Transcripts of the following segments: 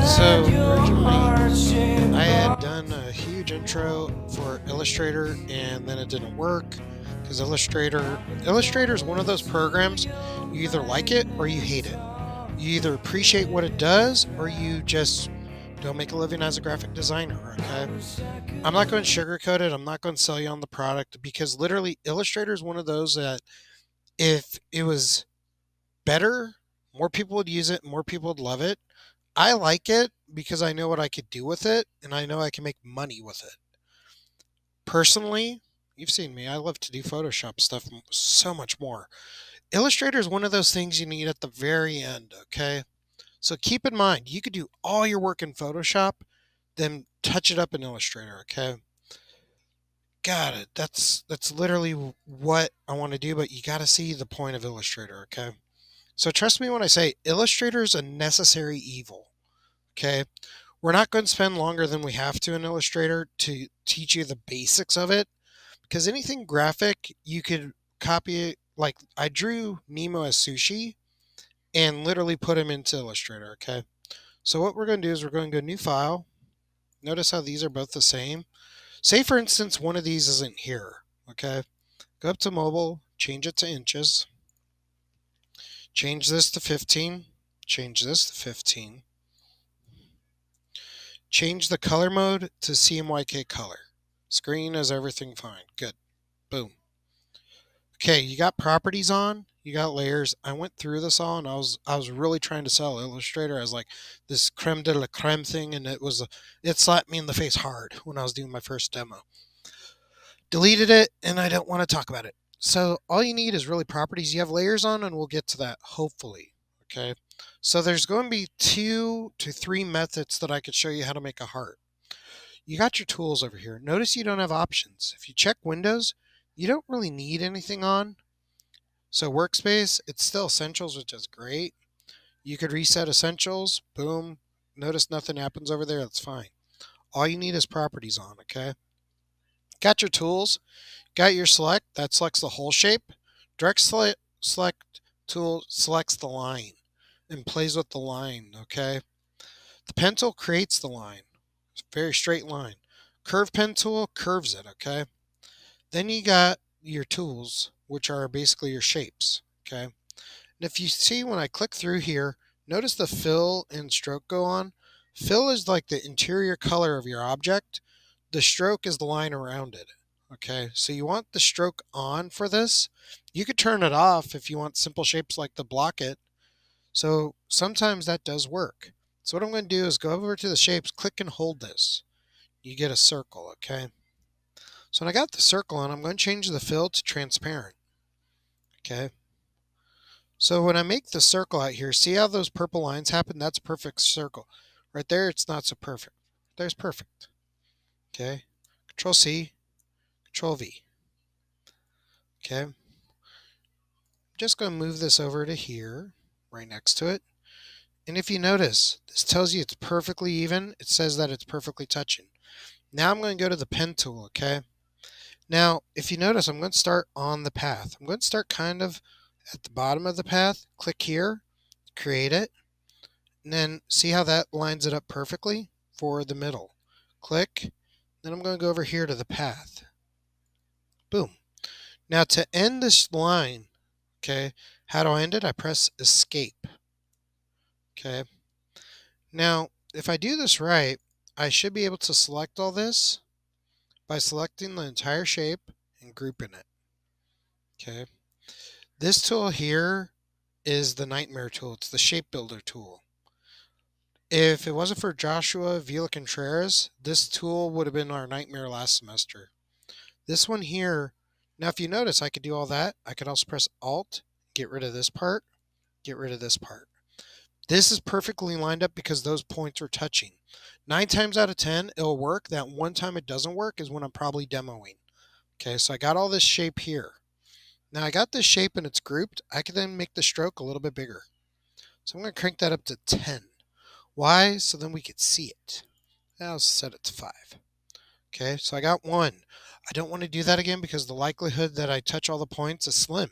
So originally, I had done a huge intro for Illustrator, and then it didn't work because Illustrator is one of those programs you either like it or you hate it. You either appreciate what it does or you just don't make a living as a graphic designer. Okay, I'm not going to sugarcoat it. I'm not going to sell you on the product because literally Illustrator is one of those that if it was better, more people would use it, more people would love it. I like it because I know what I could do with it and I know I can make money with it. Personally, you've seen me. I love to do Photoshop stuff so much more. Illustrator is one of those things you need at the very end, okay? So keep in mind, you could do all your work in Photoshop, then touch it up in Illustrator, okay? Got it. That's literally what I want to do, but you got to see the point of Illustrator, okay? So trust me when I say Illustrator is a necessary evil. Okay. We're not going to spend longer than we have to in Illustrator to teach you the basics of it because anything graphic, you could copy it. Like I drew Nemo as sushi and literally put him into Illustrator. Okay. So what we're going to do is we're going to go new file. Notice how these are both the same. Say, for instance, one of these isn't here. Okay. Go up to mobile, change it to inches, change this to 15, change this to 15. Change the color mode to CMYK color. Screen is everything fine. Good. Boom. Okay, you got properties on, you got layers. I went through this all and I was really trying to sell Illustrator as like this creme de la creme thing, and it slapped me in the face hard when I was doing my first demo. Deleted it and I don't want to talk about it. So all you need is really properties. You have layers on and we'll get to that hopefully. Okay. So there's going to be 2 to 3 methods that I could show you how to make a heart. You got your tools over here. Notice you don't have options. If you check Windows, you don't really need anything on. So workspace, it's still essentials, which is great. You could reset essentials. Boom. Notice nothing happens over there. That's fine. All you need is properties on, okay? Got your tools. Got your select. That selects the whole shape. Direct select tool selects the line and plays with the line, okay? The pen tool creates the line. It's a very straight line. Curve pen tool curves it, okay? Then you got your tools, which are basically your shapes, okay? And if you see when I click through here, notice the fill and stroke go on. Fill is like the interior color of your object. The stroke is the line around it, okay? So you want the stroke on for this. You could turn it off if you want simple shapes like the block it. So sometimes that does work. So what I'm going to do is go over to the shapes, click and hold this. You get a circle, okay? So when I got the circle on, I'm going to change the fill to transparent, okay? So when I make the circle out here, see how those purple lines happen? That's a perfect circle. Right there, it's not so perfect. There's perfect, okay? Control C, Control V, okay? I'm just going to move this over to here, right next to it. And if you notice, this tells you it's perfectly even. It says that it's perfectly touching. Now I'm going to go to the pen tool, okay? Now, if you notice, I'm going to start on the path. I'm going to start kind of at the bottom of the path. Click here, create it, and then see how that lines it up perfectly for the middle. Click, then I'm going to go over here to the path. Boom. Now to end this line, okay, how do I end it? I press escape. Okay. Now, if I do this right, I should be able to select all this by selecting the entire shape and grouping it. Okay. This tool here is the Nightmare tool. It's the shape builder tool. If it wasn't for Joshua Villa-Contreras, this tool would have been our nightmare last semester. This one here, now if you notice, I could do all that. I could also press Alt, get rid of this part, get rid of this part. This is perfectly lined up because those points are touching. 9 times out of 10, it'll work. That one time it doesn't work is when I'm probably demoing. Okay, so I got all this shape here. Now I got this shape and it's grouped. I can then make the stroke a little bit bigger. So I'm going to crank that up to 10. Why? So then we could see it. I'll set it to 5. Okay, so I got 1. I don't want to do that again because the likelihood that I touch all the points is slim.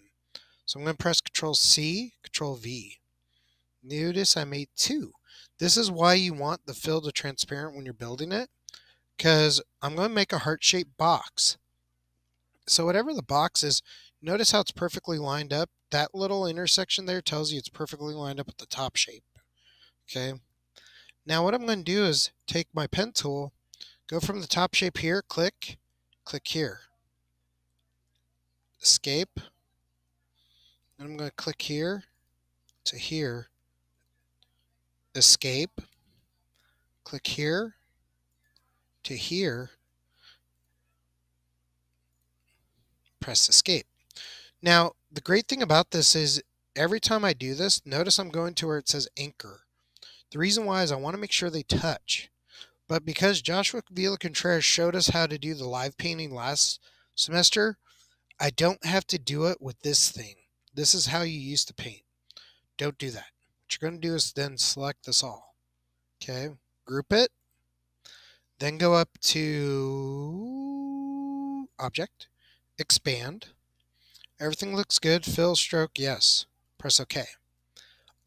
So I'm going to press Control C, Control V. Notice I made 2. This is why you want the fill to transparent when you're building it, because I'm going to make a heart-shaped box. So whatever the box is, notice how it's perfectly lined up. That little intersection there tells you it's perfectly lined up with the top shape. Okay. Now what I'm going to do is take my pen tool, go from the top shape here, click here, escape, and I'm going to click here to here, escape, click here to here, press escape. Now, the great thing about this is every time I do this, notice I'm going to where it says anchor. The reason why is I want to make sure they touch. But because Joshua Villa-Contreras showed us how to do the live painting last semester, I don't have to do it with this thing. This is how you used to paint. Don't do that. What you're going to do is then select this all. Okay, group it. Then go up to Object, Expand. Everything looks good. Fill, stroke, yes. Press OK.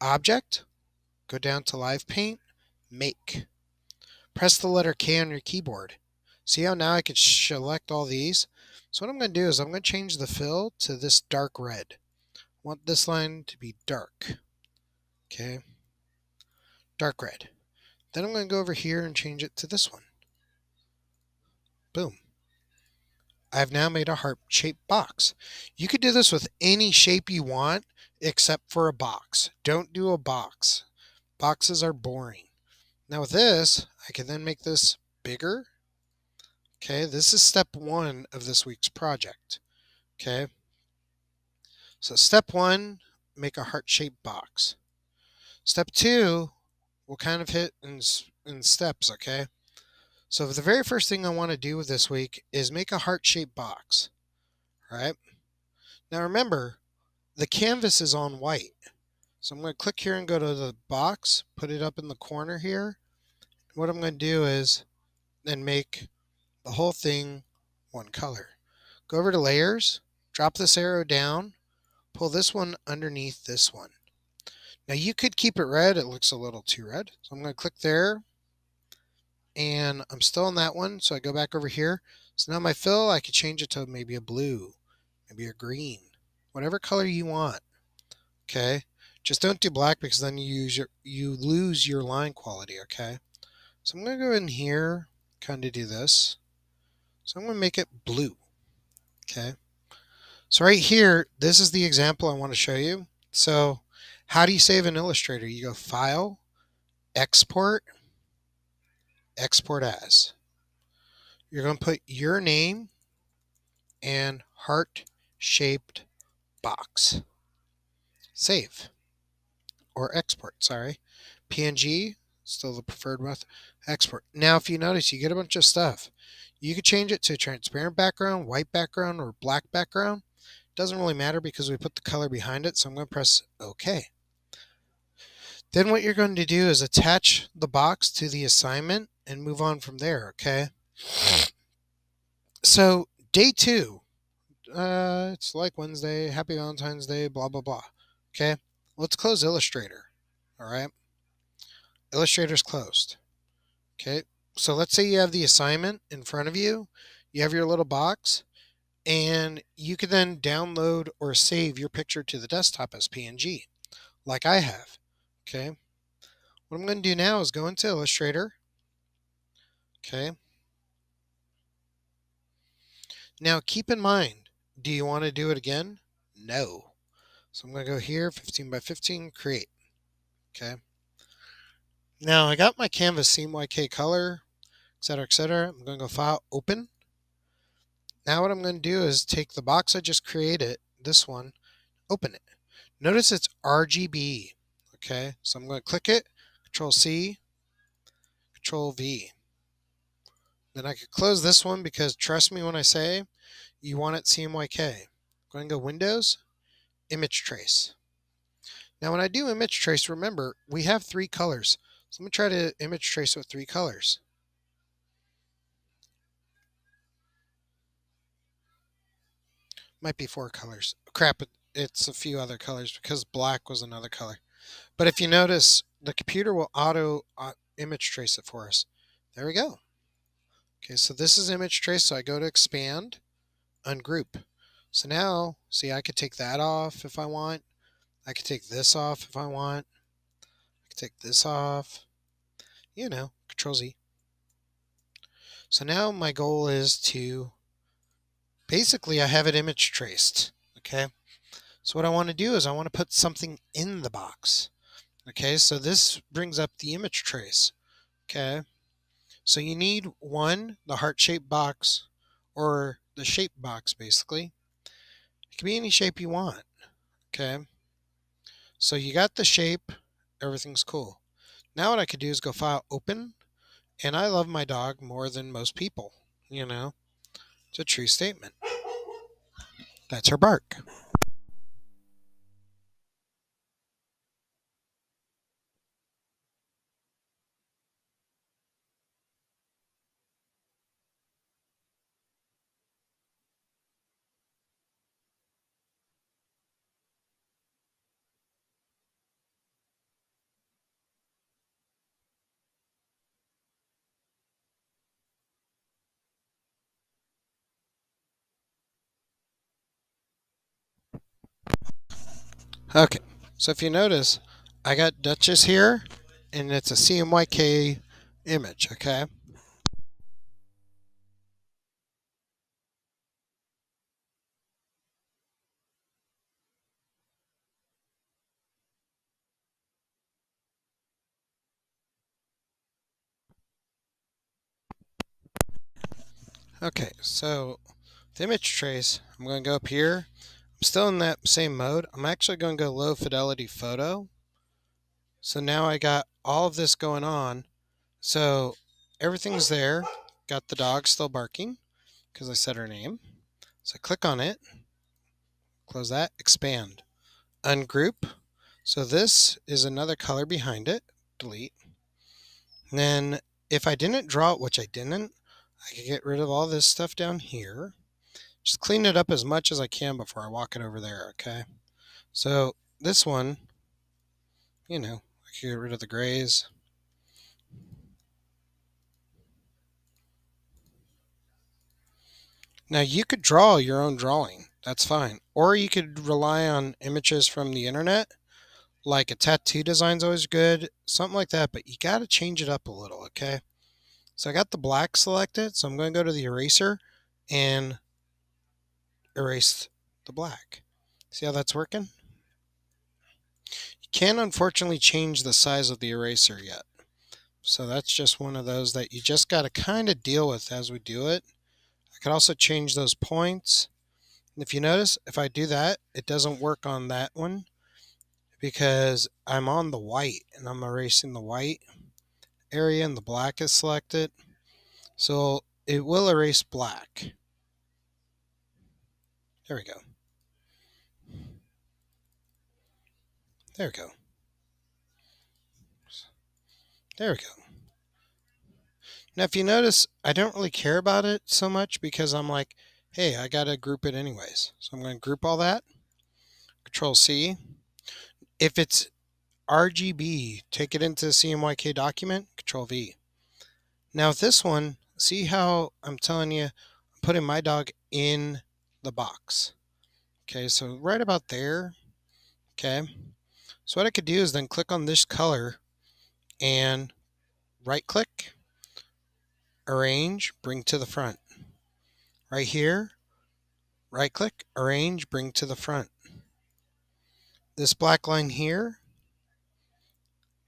Object, go down to Live Paint, Make. Press the letter K on your keyboard. See how now I can select all these? So what I'm going to do is I'm going to change the fill to this dark red. I want this line to be dark. Okay, dark red. Then I'm going to go over here and change it to this one. Boom. I've now made a heart-shaped box. You could do this with any shape you want except for a box. Don't do a box. Boxes are boring. Now with this, I can then make this bigger. Okay, this is step 1 of this week's project. Okay, so step 1, make a heart-shaped box. Step 2, we'll kind of hit in steps, okay? So the very first thing I want to do with this week is make a heart-shaped box, right? Now remember, the canvas is on white. So I'm going to click here and go to the box, put it up in the corner here. What I'm going to do is then make the whole thing one color. Go over to Layers, drop this arrow down, pull this one underneath this one. Now you could keep it red, it looks a little too red. So I'm going to click there, and I'm still on that one, so I go back over here. So now my fill, I could change it to maybe a blue, maybe a green, whatever color you want. Okay, just don't do black because then you lose your line quality. Okay, so I'm going to go in here, kind of do this. So I'm going to make it blue. Okay, so right here, this is the example I want to show you. So how do you save in Illustrator? You go File, Export, Export As. You're going to put your name and heart-shaped box. Save. Or export, sorry. PNG, still the preferred method. Export. Now, if you notice, you get a bunch of stuff. You could change it to transparent background, white background, or black background. Doesn't really matter because we put the color behind it, so I'm going to press OK. Then what you're going to do is attach the box to the assignment and move on from there, okay? So, day 2, it's like Wednesday, happy Valentine's Day, blah, blah, blah, okay? Let's close Illustrator, all right? Illustrator's closed, okay? So let's say you have the assignment in front of you, you have your little box, and you can then download or save your picture to the desktop as PNG, like I have, okay? What I'm going to do now is go into Illustrator, okay? Now keep in mind, do you want to do it again? No. So I'm going to go here, 15 by 15, create, okay? Now I got my canvas CMYK color, etc., etc. I'm going to go File, Open. Now what I'm going to do is take the box I just created, this one, open it. Notice it's RGB, okay? So I'm going to click it, Control C, Control V. Then I could close this one because trust me when I say you want it CMYK. I'm going to go Windows, Image Trace. Now when I do image trace, remember we have 3 colors. So let me try to image trace with 3 colors. Might be 4 colors. Crap, it's a few other colors because black was another color. But if you notice, the computer will auto image trace it for us. There we go. Okay, so this is image trace. So I go to expand, ungroup. So now, see, I could take that off if I want. I could take this off if I want. I could take this off. Control Z. So now my goal is to, basically I have it image traced. Okay. So what I want to do is I want to put something in the box. Okay, so this brings up the image trace. Okay, so you need the heart-shaped box, or the shape box basically. It can be any shape you want. Okay, so you got the shape, everything's cool. Now what I could do is go File, Open, and I love my dog more than most people. It's a true statement. That's her bark. Okay, so if you notice, I got Duchess here, and it's a CMYK image. Okay. Okay, so the image trace, I'm going to go up here. I'm still in that same mode. I'm actually going to go low fidelity photo. So now I got all of this going on. So everything's there. Got the dog still barking because I said her name. So click on it, close that, expand, ungroup. So this is another color behind it, delete. And then if I didn't draw it, which I didn't, I could get rid of all this stuff down here. Just clean it up as much as I can before I walk it over there, okay? So this one, I can get rid of the grays. Now you could draw your own drawing, that's fine. Or you could rely on images from the internet, like a tattoo design's always good, something like that, but you gotta change it up a little, okay? So I got the black selected, so I'm going to go to the eraser and erase the black. See how that's working? You can't unfortunately change the size of the eraser yet. So that's just one of those that you just got to kind of deal with as we do it. I could also change those points. And if you notice, if I do that, it doesn't work on that one because I'm on the white and I'm erasing the white area and the black is selected. So it will erase black. There we go. There we go. There we go. Now, if you notice, I don't really care about it so much because I'm like, hey, I got to group it anyways. So I'm going to group all that. Control C. If it's RGB, take it into the CMYK document, Control V. Now with this one, see how I'm telling you, I'm putting my dog in the box. Okay, so right about there. Okay, so what I could do is then click on this color and right click, arrange, bring to the front. Right here, right click, arrange, bring to the front. This black line here,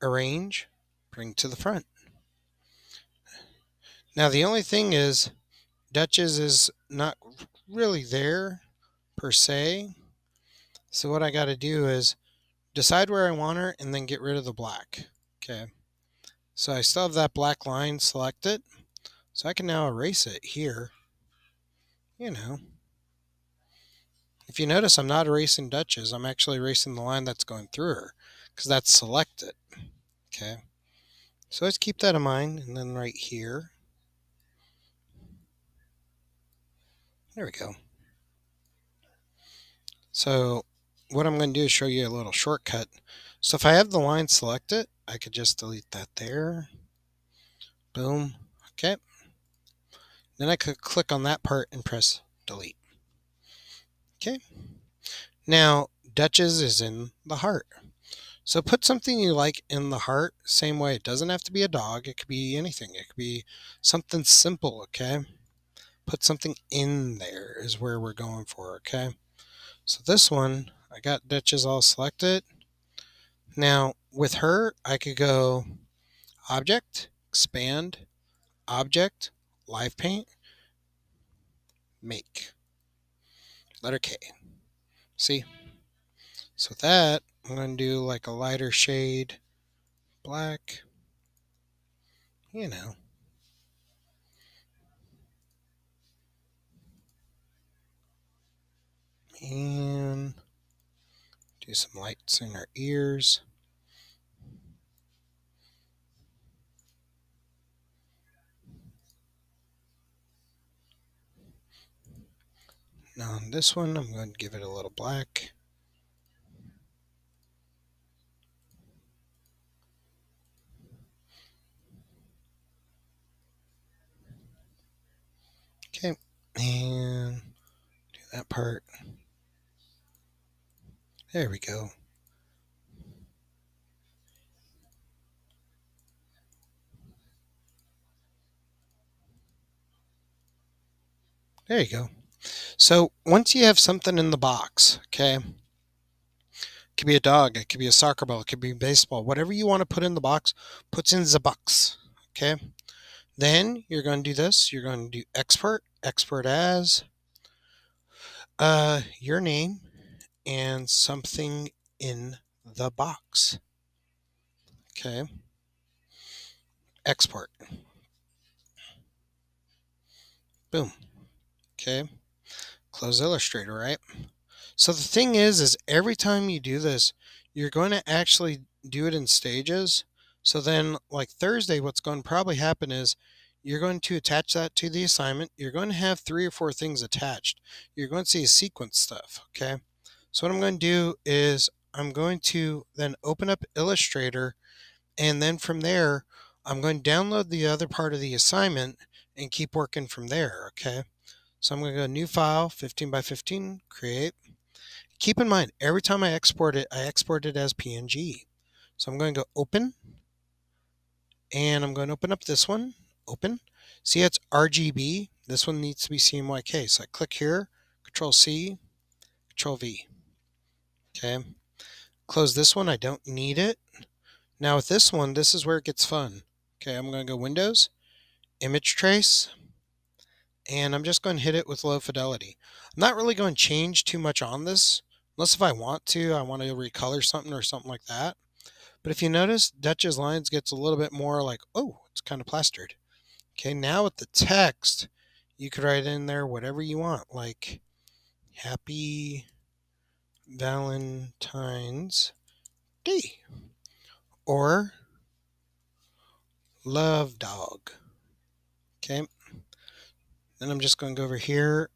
arrange, bring to the front. Now the only thing is, Duchess is not really there per se. So what I got to do is decide where I want her and then get rid of the black. Okay. So I still have that black line selected. So I can now erase it here. If you notice, I'm not erasing Duchess. I'm actually erasing the line that's going through her because that's selected. Okay. So let's keep that in mind. And then right here. There we go. So what I'm going to do is show you a little shortcut. So if I have the line selected, I could just delete that there. Boom. Okay. Then I could click on that part and press delete. Okay. Now, Duchess is in the heart. So put something you like in the heart, same way. It doesn't have to be a dog. It could be anything. It could be something simple, okay? Put something in there is where we're going for, okay? So this one, I got Duchess all selected. Now, with her, I could go Object, Expand, Object, Live Paint, Make. Letter K. See? So with that, I'm going to do like a lighter shade, black, you know. And do some lights in her ears. Now on this one, I'm going to give it a little black. Okay, and do that part. There we go. There you go. So once you have something in the box, okay, it could be a dog, it could be a soccer ball, it could be baseball, whatever you want to put in the box, puts in the box, okay? Then you're going to do this. You're going to do export, export as your name and something in the box, okay? Export. Boom. Okay. Close Illustrator, right? So the thing is every time you do this, you're going to actually do it in stages. So then like Thursday, what's going to probably happen is you're going to attach that to the assignment. You're going to have 3 or 4 things attached. You're going to see sequence stuff, okay? So what I'm going to do is I'm going to then open up Illustrator, and then from there, I'm going to download the other part of the assignment and keep working from there, okay? So I'm going to go new file, 15 by 15, create. Keep in mind, every time I export it as PNG. So I'm going to go open, and I'm going to open up this one, open. See, it's RGB. This one needs to be CMYK. So I click here, Control C, Control V. Okay. Close this one. I don't need it. Now with this one, this is where it gets fun. Okay, I'm going to go Windows, Image Trace, and I'm just going to hit it with low fidelity. I'm not really going to change too much on this, unless if I want to recolor something or something like that. But if you notice, Dutch's lines gets a little bit more like, oh, it's kind of plastered. Okay, now with the text, you could write in there whatever you want, like Happy Valentine's Day or Love Dog. Okay, then I'm just going to go over here.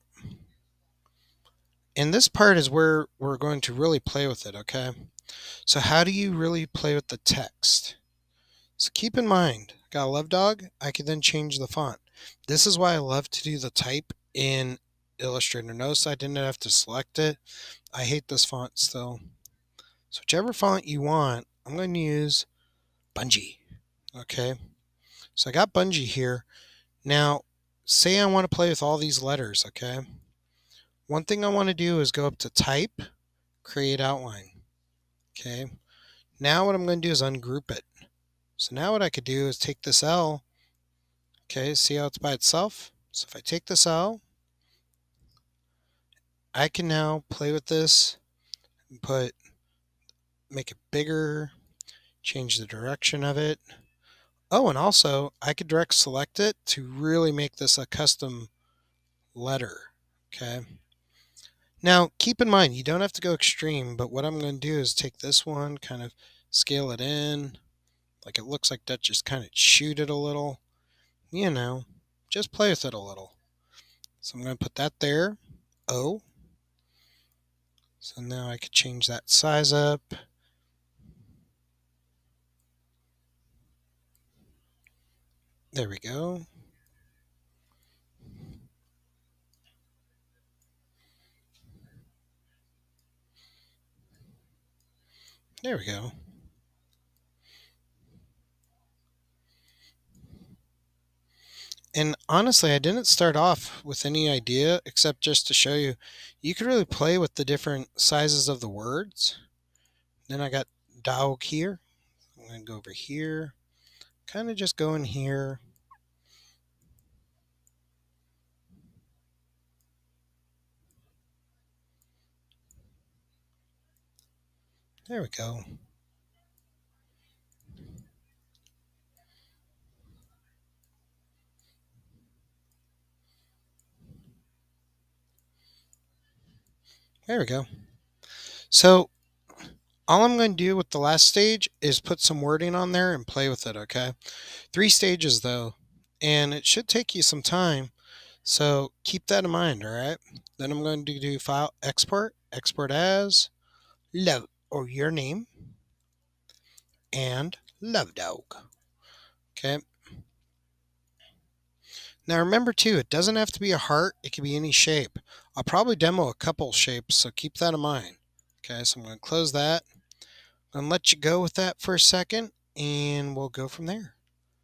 And this part is where we're going to really play with it, okay? So how do you really play with the text? So keep in mind, got a love dog, I can then change the font. This is why I love to do the type in Illustrator. Notice I didn't have to select it. I hate this font still. So whichever font you want, I'm going to use Bungee, okay? So I got Bungee here. Now, say I want to play with all these letters, okay? One thing I want to do is go up to Type, Create Outline. Okay. Now what I'm going to do is ungroup it. So now what I could do is take this L. Okay, see how it's by itself? So if I take this L, I can now play with this and make it bigger, change the direction of it. Oh, and also I could direct select it to really make this a custom letter. Okay. Now, keep in mind, you don't have to go extreme, but what I'm going to do is take this one, kind of scale it in, like it looks like that, just kind of shoot it a little, you know, just play with it a little. So I'm going to put that there, O, So now I could change that size up. There we go. There we go. And honestly, I didn't start off with any idea except just to show you, you could really play with the different sizes of the words. Then I got dog here. I'm going to go over here. Kind of just go in here. There we go. There we go. So all I'm going to do with the last stage is put some wording on there and play with it, okay? 3 stages though, and it should take you some time. So keep that in mind, all right? Then I'm going to do file export, export as love or your name and love dog. Okay. Now remember too, it doesn't have to be a heart, it can be any shape. I'll probably demo a couple shapes, so keep that in mind. Okay, so I'm going to close that. I'm going to let you go with that for a second and we'll go from there.